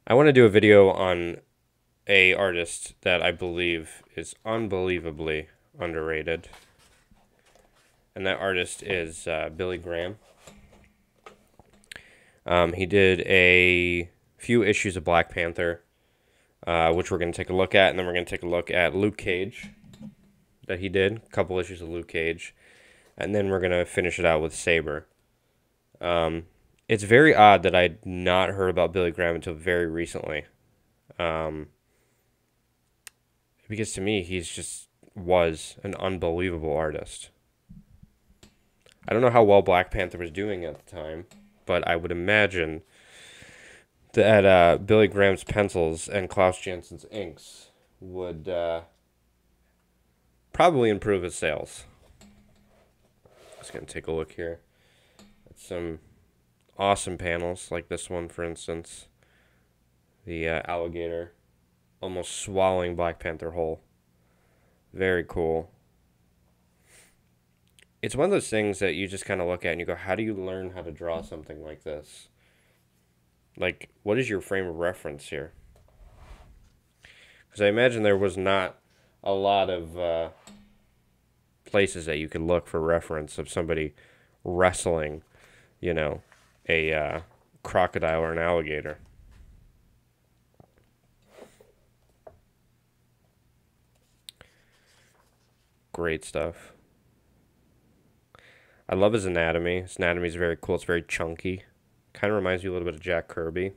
I want to do a video on a artist that I believe is unbelievably underrated, and that artist is Billy Graham. He did a few issues of Black Panther, which we're going to take a look at, and then we're going to take a look at Luke Cage that he did, a couple issues of Luke Cage, and then we're going to finish it out with Saber. It's very odd that I'd not heard about Billy Graham until very recently. Because to me, he's just was an unbelievable artist. I don't know how well Black Panther was doing at the time, but I would imagine that Billy Graham's pencils and Klaus Jansson's inks would probably improve his sales. Just gonna take a look here at some awesome panels, like this one, for instance. The alligator almost swallowing Black Panther whole. Very cool. It's one of those things that you just kind of look at and you go, how do you learn how to draw something like this? Like, what is your frame of reference here? Because I imagine there was not a lot of places that you could look for reference of somebody wrestling, a crocodile or an alligator. Great stuff. I love his anatomy. His anatomy is very cool. It's very chunky. Kind of reminds me a little bit of Jack Kirby.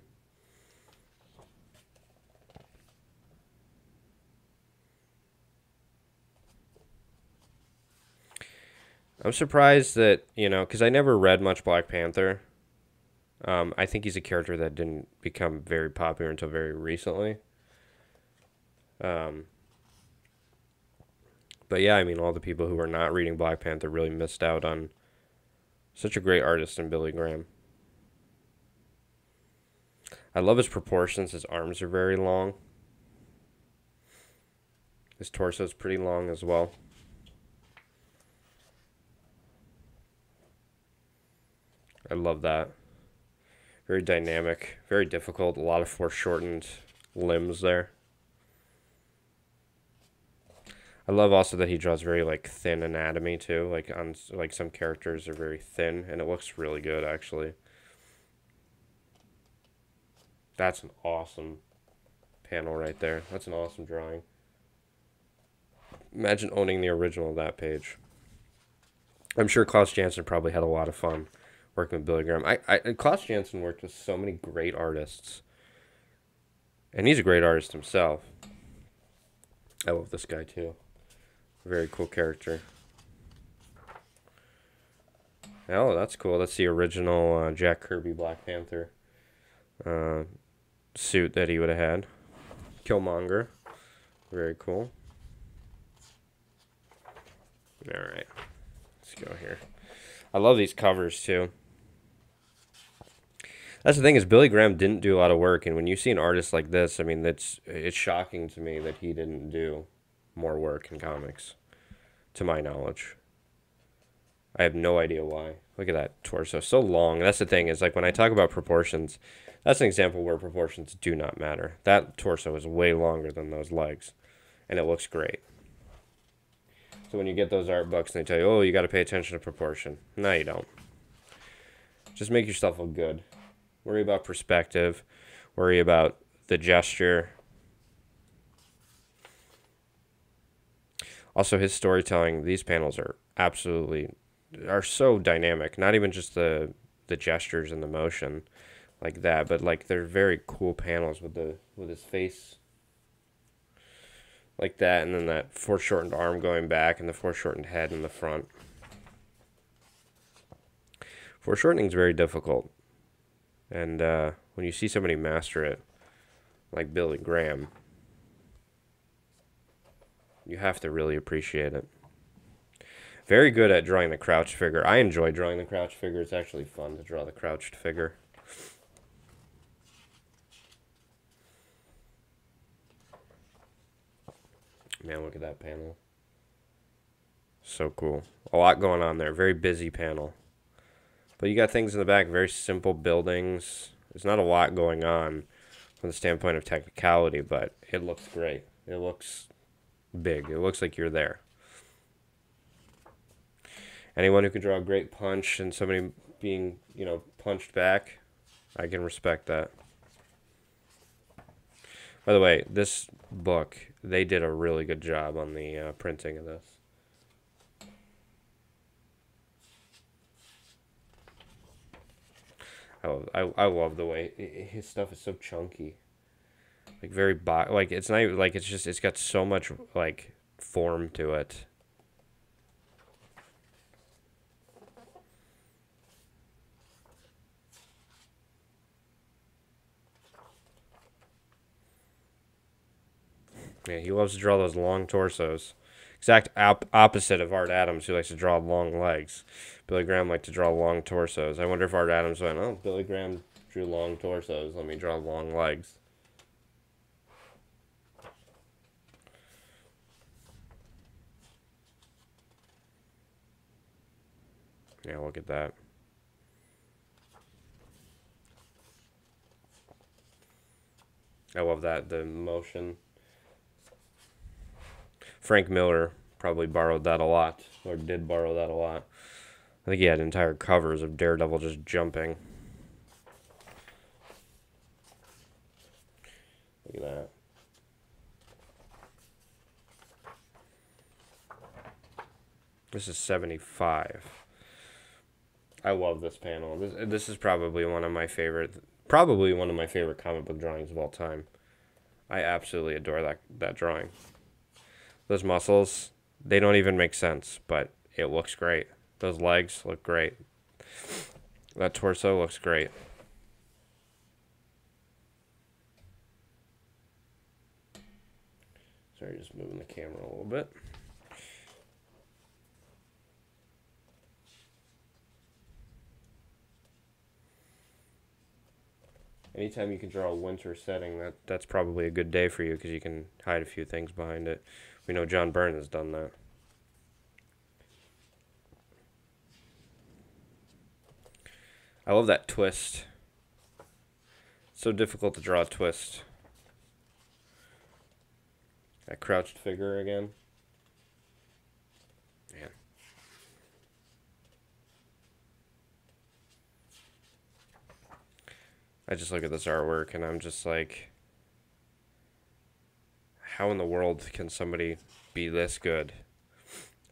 I'm surprised that, because I never read much Black Panther. I think he's a character that didn't become very popular until very recently. But yeah, I mean, all the people who are not reading Black Panther really missed out on such a great artist in Billy Graham. I love his proportions. His arms are very long. His torso is pretty long as well. I love that. Very dynamic, very difficult. A lot of foreshortened limbs there. I love also that he draws very thin anatomy too. Like some characters are very thin, and it looks really good actually. That's an awesome panel right there. That's an awesome drawing. Imagine owning the original of that page. I'm sure Klaus Janson probably had a lot of fun working with Billy Graham. Klaus Janson worked with so many great artists, and he's a great artist himself. I love this guy too. Very cool character. Oh, that's cool. That's the original Jack Kirby Black Panther suit that he would have had. Killmonger. Very cool. Alright. Let's go here. I love these covers too. That's the thing, is Billy Graham didn't do a lot of work, and when you see an artist like this, I mean, it's shocking to me that he didn't do more work in comics, to my knowledge. I have no idea why. Look at that torso, so long. That's the thing, is like when I talk about proportions, that's an example where proportions do not matter. That torso is way longer than those legs, and it looks great. So when you get those art books and they tell you, oh, you got to pay attention to proportion. No, you don't. Just make yourself look good. Worry about perspective. Worry about the gesture. Also, his storytelling, these panels are so dynamic. Not even just the gestures and the motion like that, but they're very cool panels with his face like that, and then that foreshortened arm going back and the foreshortened head in the front. Foreshortening is very difficult, and when you see somebody master it, like Billy Graham, you have to really appreciate it. Very good at drawing the crouched figure. I enjoy drawing the crouched figure. It's actually fun to draw the crouched figure. Man, look at that panel. So cool. A lot going on there. Very busy panel. But you got things in the back, very simple buildings. There's not a lot going on. from the standpoint of technicality, but it looks great. It looks big. It looks like you're there. Anyone who can draw a great punch and somebody being, punched back, I can respect that. By the way, this book, they did a really good job on the printing of this. I love the way his stuff is so chunky, like like it's not even, like it's got so much like form to it. Yeah, he loves to draw those long torsos. Exact opposite of Art Adams, who likes to draw long legs. Billy Graham liked to draw long torsos. I wonder if Art Adams went, oh, Billy Graham drew long torsos. Let me draw long legs. Yeah, look at that. I love that, the motion. Frank Miller probably borrowed that a lot, or did borrow that a lot. I think he had entire covers of Daredevil just jumping. Look at that. This is 75. I love this panel. This is probably one of my favorite comic book drawings of all time. I absolutely adore that drawing. Those muscles, they don't even make sense, but it looks great. Those legs look great. That torso looks great. Sorry, just moving the camera a little bit. Anytime you can draw a winter setting, that's probably a good day for you because you can hide a few things behind it. We know John Byrne has done that. I love that twist. It's so difficult to draw a twist. That crouched figure again. Man. I just look at this artwork and I'm just like, how in the world can somebody be this good?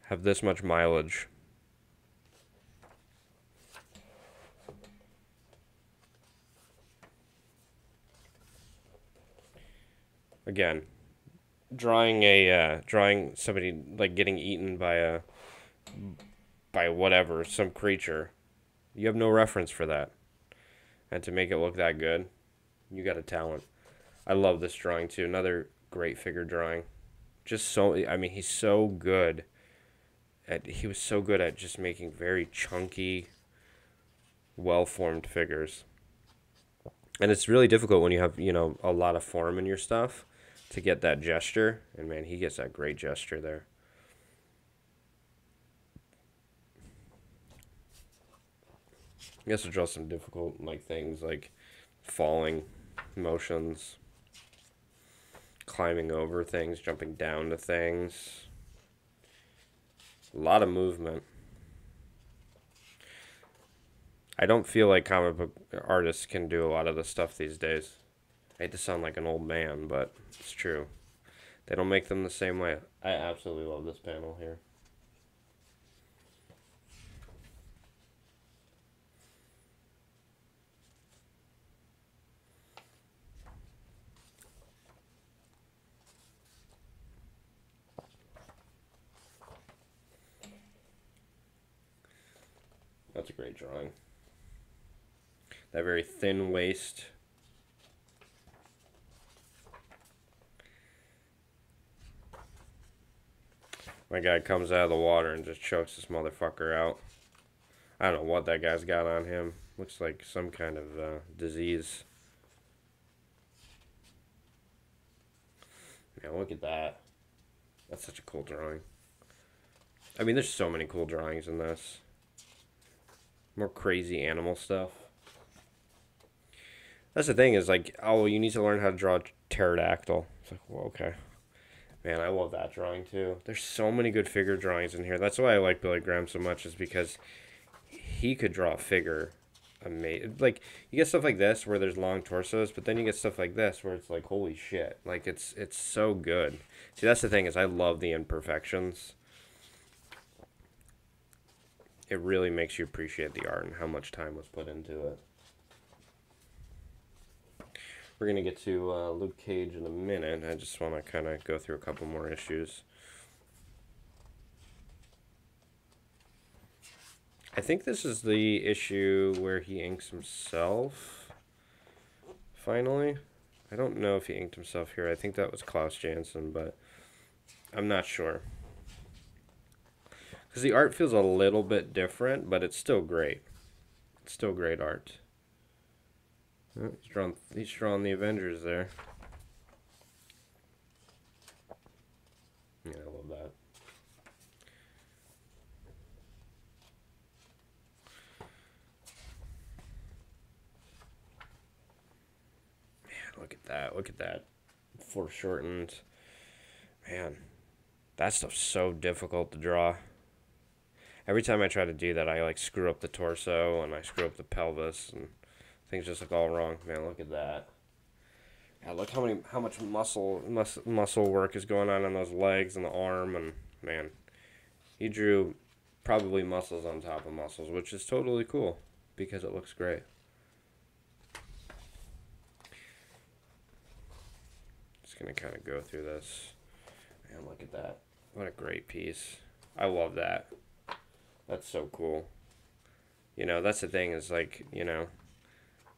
Have this much mileage? Again, drawing somebody like getting eaten by whatever, some creature. You have no reference for that. And to make it look that good, you got a talent. I love this drawing too. Another great figure drawing. He's so good he was so good at just making very chunky, well-formed figures. And it's really difficult when you have, a lot of form in your stuff to get that gesture. And man, he gets that great gesture there. He has to draw some difficult things like falling motions, climbing over things, jumping down to things. A lot of movement. I don't feel like comic book artists can do a lot of the stuff these days. I hate to sound like an old man, but it's true. They don't make them the same way. I absolutely love this panel here. That's a great drawing. That very thin waist. My guy comes out of the water and just chokes this motherfucker out. I don't know what that guy's got on him. Looks like some kind of disease. Yeah, look at that. That's such a cool drawing. I mean, there's so many cool drawings in this. More crazy animal stuff. That's the thing is like, oh, you need to learn how to draw a pterodactyl. It's like, well, okay. Man, I love that drawing too. There's so many good figure drawings in here. That's why I like Billy Graham so much, is because he could draw a figure amazing. Like, you get stuff like this where there's long torsos, but then you get stuff like this where it's like, holy shit. Like, it's so good. See, that's the thing, is I love the imperfections. It really makes you appreciate the art and how much time was put into it. We're going to get to Luke Cage in a minute. I just want to kind of go through a couple more issues. I think this is the issue where he inks himself, finally. I don't know if he inked himself here. I think that was Klaus Janson, but I'm not sure. Because the art feels a little bit different, but it's still great. It's still great art. Oh, he's drawing the Avengers there. Yeah, I love that. Man, look at that. Look at that. Foreshortened. Man, that stuff's so difficult to draw. Every time I try to do that, I like screw up the torso and I screw up the pelvis and things just look all wrong. Man, look at that. Yeah, look how much muscle work is going on those legs and the arm, and man, he drew probably muscles on top of muscles, which is totally cool because it looks great. Just gonna kind of go through this. Man, look at that. What a great piece. I love that. That's so cool. You know, that's the thing, is like, you know,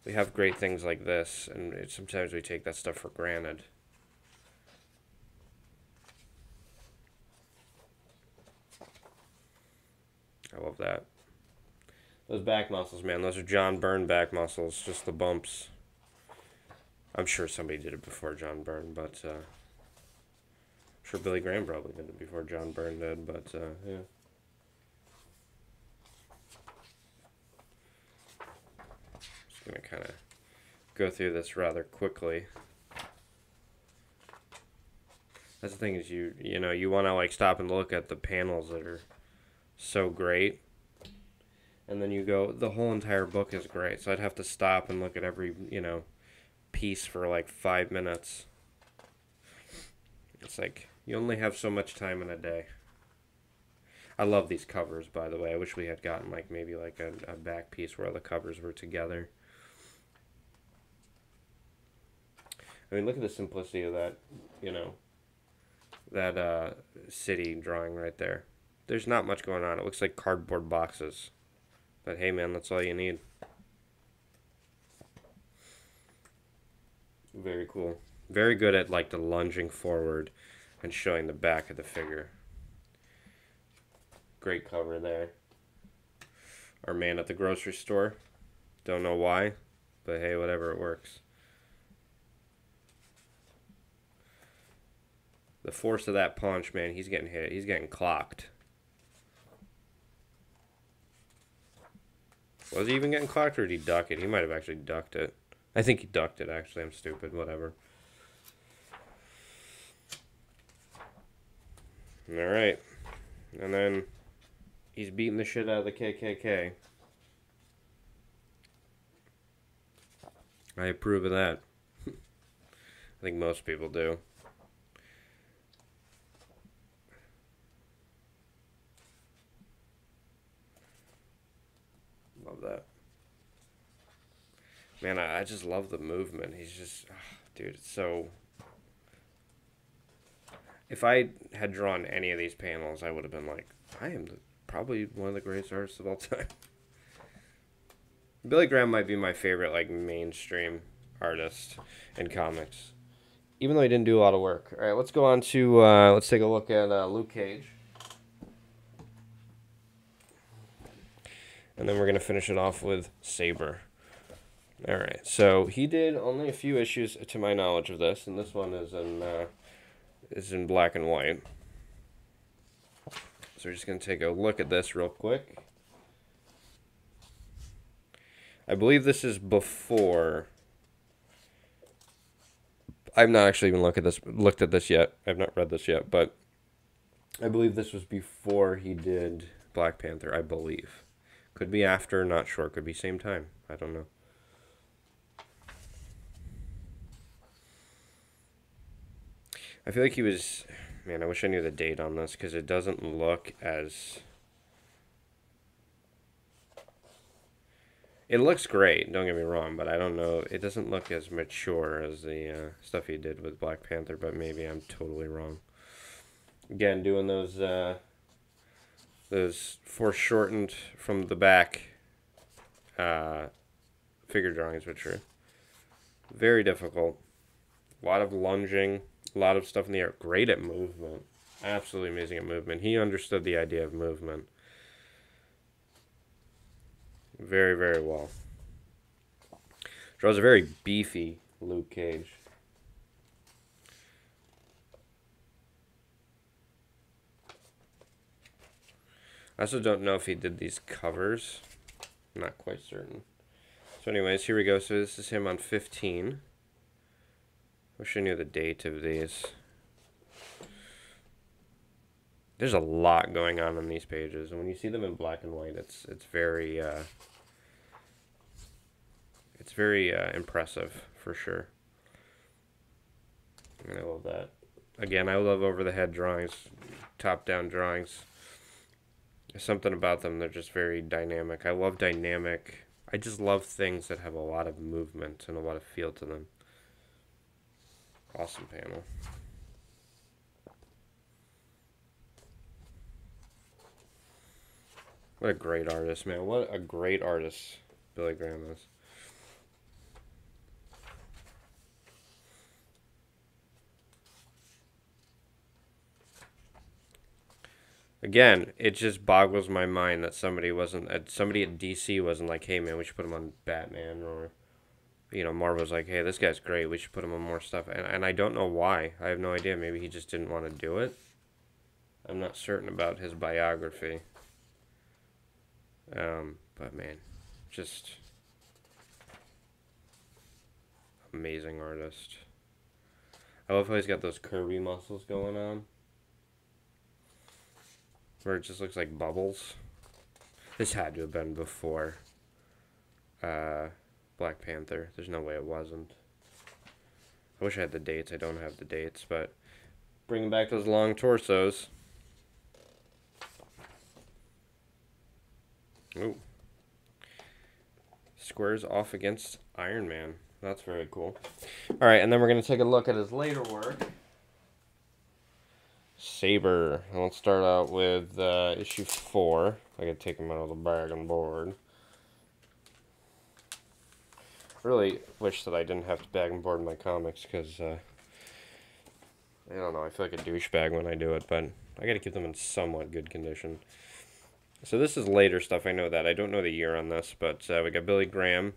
we have great things like this, and sometimes we take that stuff for granted. I love that. Those back muscles, man, those are John Byrne back muscles, just the bumps. I'm sure somebody did it before John Byrne, but I'm sure Billy Graham probably did it before John Byrne did, but yeah. Just gonna kind of go through this rather quickly. That's the thing, is you know, you want to like stop and look at the panels that are so great, and then you go, the whole entire book is great, so I'd have to stop and look at every, you know, piece for like 5 minutes. It's like, you only have so much time in a day. I love these covers, by the way. I wish we had gotten like maybe like a back piece where all the covers were together. I mean, look at the simplicity of that, you know, that city drawing right there. There's not much going on. It looks like cardboard boxes. But hey, man, that's all you need. Very cool. Very good at like the lunging forward and showing the back of the figure. Great cover there. Our man at the grocery store. Don't know why, but hey, whatever, it works. The force of that punch, man, he's getting hit. He's getting clocked. Was he even getting clocked, or did he duck it? He might have actually ducked it. I think he ducked it, actually. I'm stupid. Whatever. Alright. And then he's beating the shit out of the KKK. I approve of that. I think most people do. Love that. Man, I just love the movement. He's just, dude, it's so... If I had drawn any of these panels, I would have been like, I am probably one of the greatest artists of all time. Billy Graham might be my favorite, like, mainstream artist in comics, even though he didn't do a lot of work. All right, let's go on to, let's take a look at Luke Cage. And then we're going to finish it off with Saber. All right, so he did only a few issues to my knowledge of this, and this one is in black and white. So we're just going to take a look at this real quick. I believe this is before I've not actually even looked at this yet. I've not read this yet, but I believe this was before he did Black Panther. I believe. Could be after, not sure. Could be same time. I don't know. I feel like he was... Man, I wish I knew the date on this, because it doesn't look as... It looks great, don't get me wrong, but I don't know. It doesn't look as mature as the stuff he did with Black Panther, but maybe I'm totally wrong. Again, doing those foreshortened from the back figure drawings, which are very difficult. A lot of lunging, a lot of stuff in the air. Great at movement. Absolutely amazing at movement. He understood the idea of movement very, very well. Draws a very beefy Luke Cage. I also don't know if he did these covers. I'm not quite certain. So anyways, here we go. So this is him on 15. Wish I knew the date of these. There's a lot going on these pages, and when you see them in black and white, it's very impressive for sure. And I love that. Again, I love over the head drawings, top down drawings. There's something about them, they're just very dynamic. I love dynamic. I just love things that have a lot of movement and a lot of feel to them. Awesome panel. What a great artist, man. What a great artist Billy Graham is. Again, it just boggles my mind that somebody at DC wasn't like, hey man, we should put him on Batman, or Marvel's like, hey, this guy's great, we should put him on more stuff. And I don't know why. I have no idea. Maybe he just didn't want to do it. I'm not certain about his biography. But man, just amazing artist. I love how he's got those curvy muscles going on, where it just looks like bubbles. This had to have been before Black Panther. There's no way it wasn't. I wish I had the dates. I don't have the dates, but bringing back those long torsos. Ooh. Squares off against Iron Man. That's very cool. Alright, and then we're going to take a look at his later work. Saber. And let's start out with issue 4. I gotta take him out of the bag and board. Really wish that I didn't have to bag and board my comics, because I don't know, I feel like a douchebag when I do it, but I gotta keep them in somewhat good condition. So this is later stuff, I know that. I don't know the year on this, but we got Billy Graham,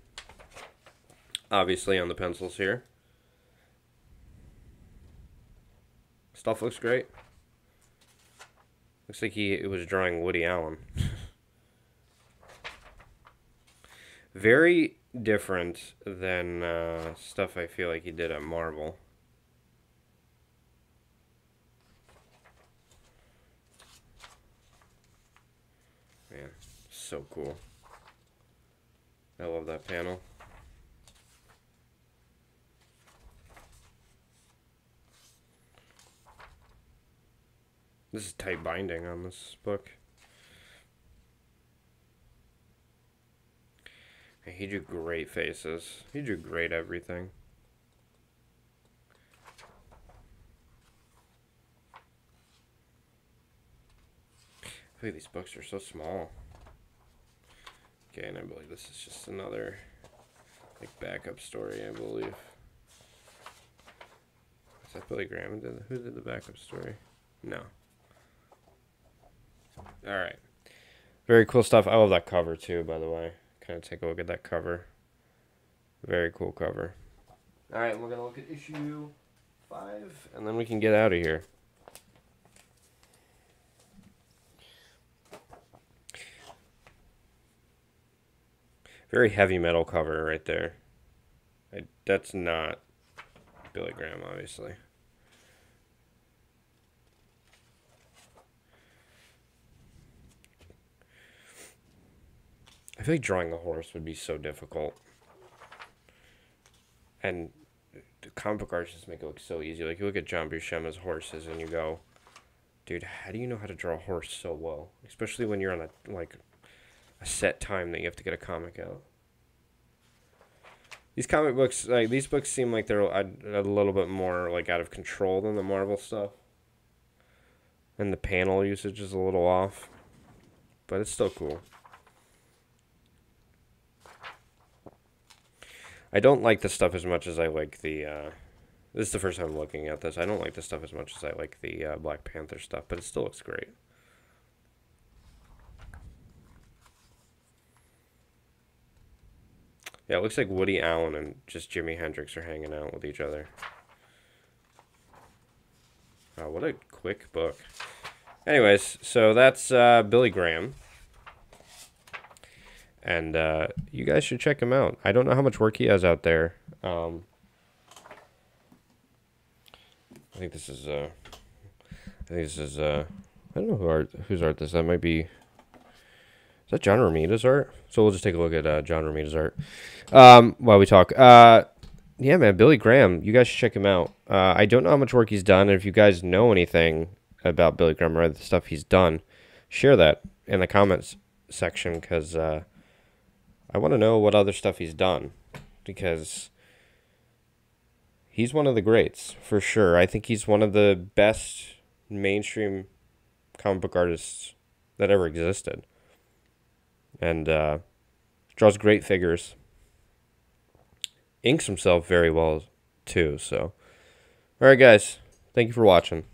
obviously, on the pencils here. Stuff looks great. Looks like he was drawing Woody Allen. Very different than stuff I feel like he did at Marvel. Man, so cool. I love that panel. This is tight binding on this book. He drew great faces. He drew great everything. I feel like these books are so small. Okay, and I believe this is just another like backup story, I believe. Is that Billy Graham? Who did the backup story? No. Alright. Very cool stuff. I love that cover too, by the way. Kind of take a look at that cover. Very cool cover. Alright, we're going to look at issue 5, and then we can get out of here. Very heavy metal cover right there. That's not Billy Graham, obviously. I feel like drawing a horse would be so difficult. And the comic book artists make it look so easy. Like, you look at John Buscema's horses and you go, dude, how do you know how to draw a horse so well? Especially when you're on a set time that you have to get a comic out. These comic books, like, these books seem like they're a little bit more, like, out of control than the Marvel stuff. And the panel usage is a little off. But it's still cool. I don't like the stuff as much as I like the, this is the first time I'm looking at this. I don't like the stuff as much as I like the Black Panther stuff, but it still looks great. Yeah, it looks like Woody Allen and just Jimi Hendrix are hanging out with each other. Oh, what a quick book. Anyways, so that's Billy Graham. And you guys should check him out. I don't know how much work he has out there. I think this is I don't know whose art this is. That might be. Is that John Romita's art? So we'll just take a look at John Romita's art while we talk. Yeah, man, Billy Graham. You guys should check him out. I don't know how much work he's done. And if you guys know anything about Billy Graham or the stuff he's done, share that in the comments section, because I want to know what other stuff he's done, because he's one of the greats, for sure. I think he's one of the best mainstream comic book artists that ever existed. And draws great figures. Inks himself very well, too. So, all right, guys. Thank you for watching.